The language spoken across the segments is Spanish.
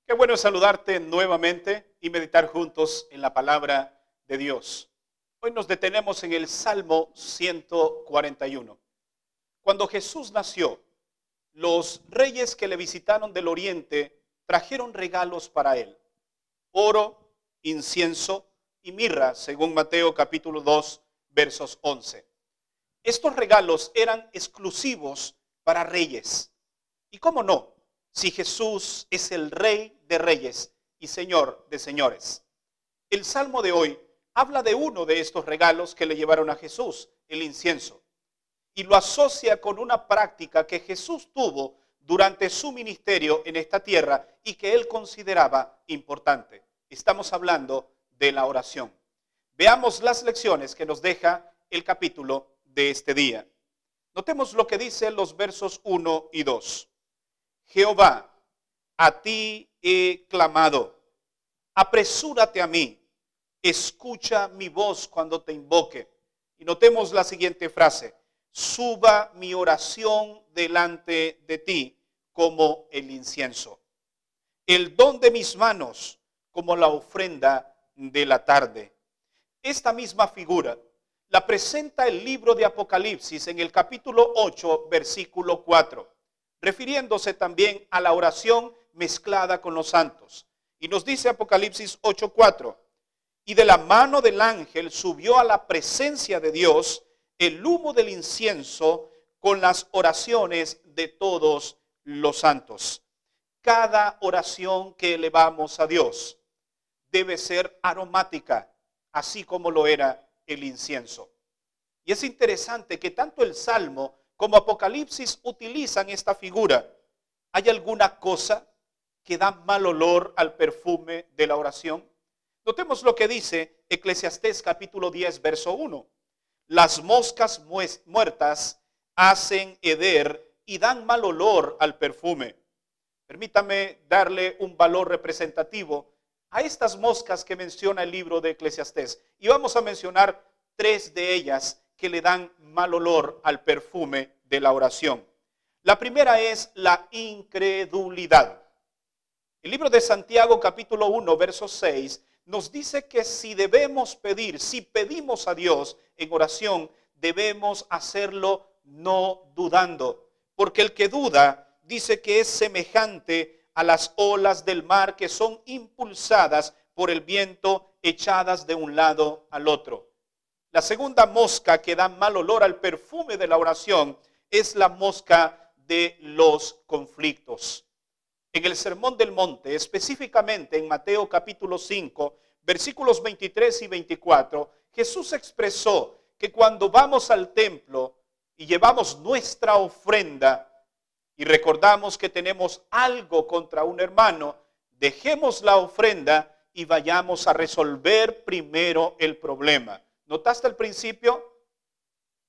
Qué bueno saludarte nuevamente y meditar juntos en la palabra de Dios. Hoy nos detenemos en el Salmo 141. Cuando Jesús nació, los reyes que le visitaron del oriente trajeron regalos para él: oro, incienso y mirra, según Mateo capítulo 2, versos 11. Estos regalos eran exclusivos para reyes. ¿Y cómo no? Si Jesús es el Rey de Reyes y Señor de Señores. El Salmo de hoy habla de uno de estos regalos que le llevaron a Jesús, el incienso, y lo asocia con una práctica que Jesús tuvo durante su ministerio en esta tierra y que él consideraba importante. Estamos hablando de la oración. Veamos las lecciones que nos deja el capítulo de este día. Notemos lo que dicen los versos 1 y 2. Jehová, a ti he clamado, apresúrate a mí, escucha mi voz cuando te invoque. Y notemos la siguiente frase: suba mi oración delante de ti como el incienso, el don de mis manos como la ofrenda de la tarde. Esta misma figura la presenta el libro de Apocalipsis en el capítulo 8, versículo 4. Refiriéndose también a la oración mezclada con los santos. Y nos dice Apocalipsis 8:4, y de la mano del ángel subió a la presencia de Dios el humo del incienso con las oraciones de todos los santos. Cada oración que elevamos a Dios debe ser aromática, así como lo era el incienso. Y es interesante que tanto el Salmo como Apocalipsis utilizan esta figura. ¿Hay alguna cosa que da mal olor al perfume de la oración? Notemos lo que dice Eclesiastés capítulo 10, verso 1. Las moscas muertas hacen heder y dan mal olor al perfume. Permítame darle un valor representativo a estas moscas que menciona el libro de Eclesiastés. Y vamos a mencionar 3 de ellas que le dan mal olor al perfume de la oración. La primera es la incredulidad. El libro de Santiago capítulo 1, verso 6 nos dice que si pedimos a Dios en oración, debemos hacerlo no dudando. Porque el que duda dice que es semejante a las olas del mar que son impulsadas por el viento, echadas de un lado al otro. La segunda mosca que da mal olor al perfume de la oración es la mosca de los conflictos. En el Sermón del Monte, específicamente en Mateo capítulo 5, versículos 23 y 24, Jesús expresó que cuando vamos al templo y llevamos nuestra ofrenda y recordamos que tenemos algo contra un hermano, dejemos la ofrenda y vayamos a resolver primero el problema. ¿Notaste al principio?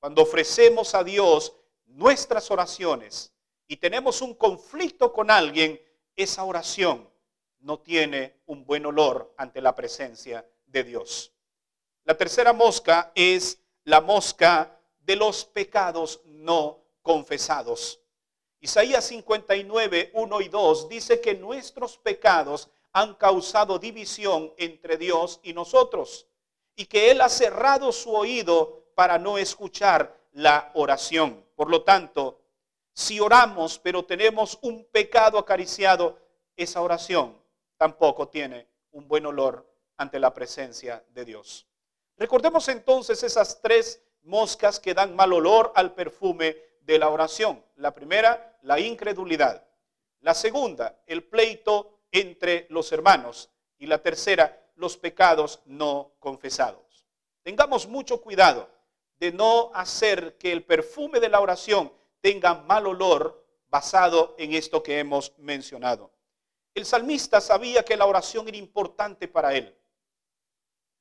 Cuando ofrecemos a Dios nuestras oraciones y tenemos un conflicto con alguien, esa oración no tiene un buen olor ante la presencia de Dios. La tercera mosca es la mosca de los pecados no confesados. Isaías 59, 1 y 2 dice que nuestros pecados han causado división entre Dios y nosotros, y que Él ha cerrado su oído para no escuchar la oración. Por lo tanto, si oramos pero tenemos un pecado acariciado, esa oración tampoco tiene un buen olor ante la presencia de Dios. Recordemos entonces esas 3 moscas que dan mal olor al perfume de la oración. La primera, la incredulidad. La segunda, el pleito entre los hermanos. Y la tercera, los pecados no confesados. Tengamos mucho cuidado de no hacer que el perfume de la oración tenga mal olor basado en esto que hemos mencionado. El salmista sabía que la oración era importante para él,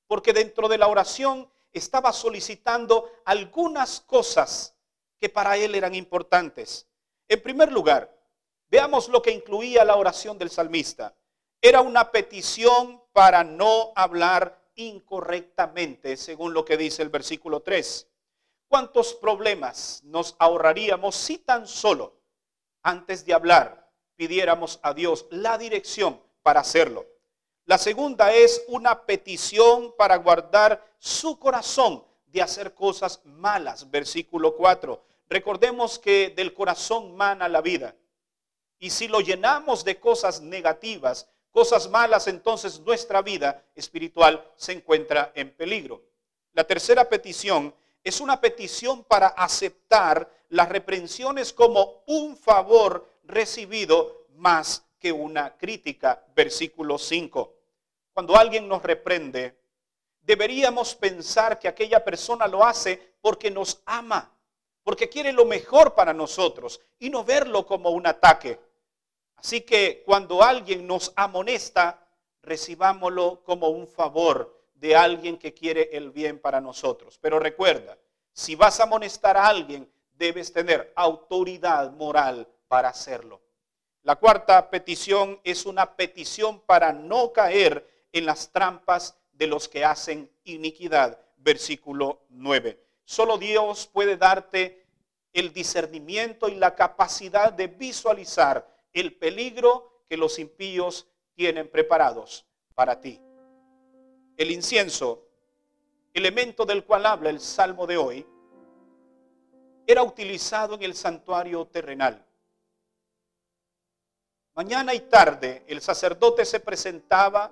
porque dentro de la oración estaba solicitando algunas cosas que para él eran importantes. En primer lugar, veamos lo que incluía la oración del salmista. Era una petición para no hablar incorrectamente, según lo que dice el versículo 3. ¿Cuántos problemas nos ahorraríamos si tan solo antes de hablar pidiéramos a Dios la dirección para hacerlo. La segunda es una petición para guardar su corazón de hacer cosas malas. Versículo 4. Recordemos que del corazón mana la vida. Y si lo llenamos de cosas negativas, cosas malas, entonces nuestra vida espiritual se encuentra en peligro. La tercera petición es una petición para aceptar las reprensiones como un favor recibido más que una crítica. Versículo 5. Cuando alguien nos reprende, deberíamos pensar que aquella persona lo hace porque nos ama, porque quiere lo mejor para nosotros y no verlo como un ataque. Así que cuando alguien nos amonesta, recibámoslo como un favor de alguien que quiere el bien para nosotros. Pero recuerda, si vas a amonestar a alguien, debes tener autoridad moral para hacerlo. La cuarta petición es una petición para no caer en las trampas de los que hacen iniquidad. Versículo 9. Solo Dios puede darte el discernimiento y la capacidad de visualizar el peligro que los impíos tienen preparados para ti. El incienso, elemento del cual habla el salmo de hoy, era utilizado en el santuario terrenal. Mañana y tarde el sacerdote se presentaba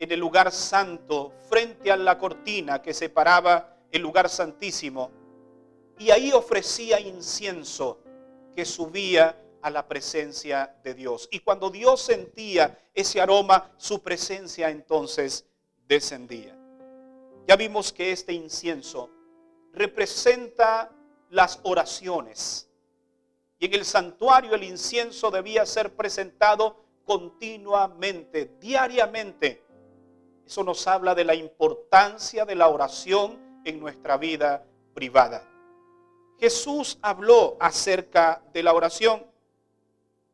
en el lugar santo frente a la cortina que separaba el lugar santísimo y ahí ofrecía incienso que subía a la presencia de Dios. Y cuando Dios sentía ese aroma, su presencia entonces descendía. Ya vimos que este incienso representa las oraciones. Y en el santuario el incienso debía ser presentado continuamente, diariamente. Eso nos habla de la importancia de la oración en nuestra vida privada. Jesús habló acerca de la oración.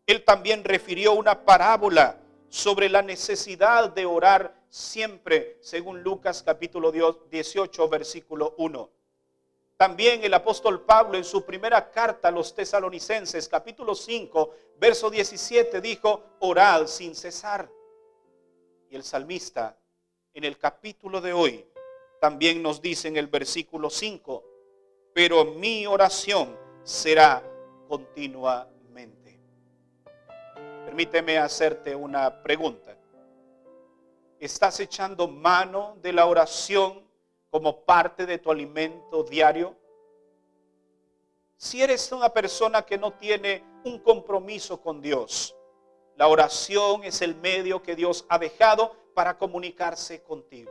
Él también refirió una parábola sobre la necesidad de orar siempre, según Lucas capítulo 18, versículo 1. También el apóstol Pablo en su primera carta a los tesalonicenses, capítulo 5, verso 17, dijo, orad sin cesar. Y el salmista en el capítulo de hoy también nos dice en el versículo 5, pero mi oración será continuamente. Permíteme hacerte una pregunta. ¿Estás echando mano de la oración como parte de tu alimento diario? Si eres una persona que no tiene un compromiso con Dios, la oración es el medio que Dios ha dejado para comunicarse contigo.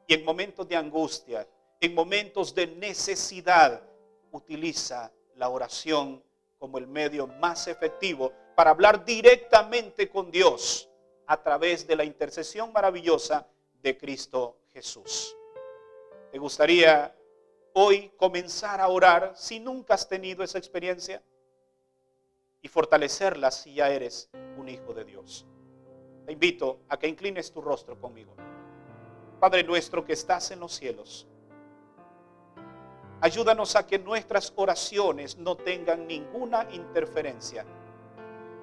Y en momentos de angustia, en momentos de necesidad, utiliza la oración como el medio más efectivo para hablar directamente con Dios a través de la intercesión maravillosa de Cristo Jesús. ¿Te gustaría hoy comenzar a orar si nunca has tenido esa experiencia? Y fortalecerla si ya eres un hijo de Dios. Te invito a que inclines tu rostro conmigo. Padre nuestro que estás en los cielos, ayúdanos a que nuestras oraciones no tengan ninguna interferencia,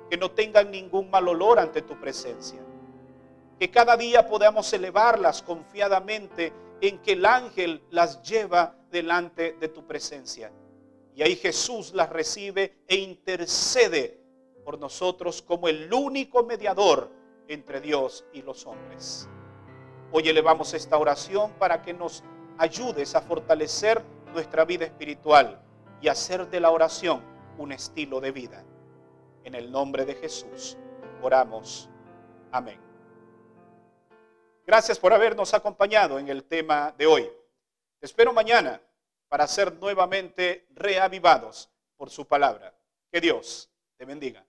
que no tengan ningún mal olor ante tu presencia, que cada día podamos elevarlas confiadamente en que el ángel las lleva delante de tu presencia. Y ahí Jesús las recibe e intercede por nosotros como el único mediador entre Dios y los hombres. Hoy elevamos esta oración para que nos ayudes a fortalecer nuestra vida espiritual y hacer de la oración un estilo de vida. En el nombre de Jesús oramos. Amén. Gracias por habernos acompañado en el tema de hoy. Te espero mañana para ser nuevamente reavivados por su palabra. Que Dios te bendiga.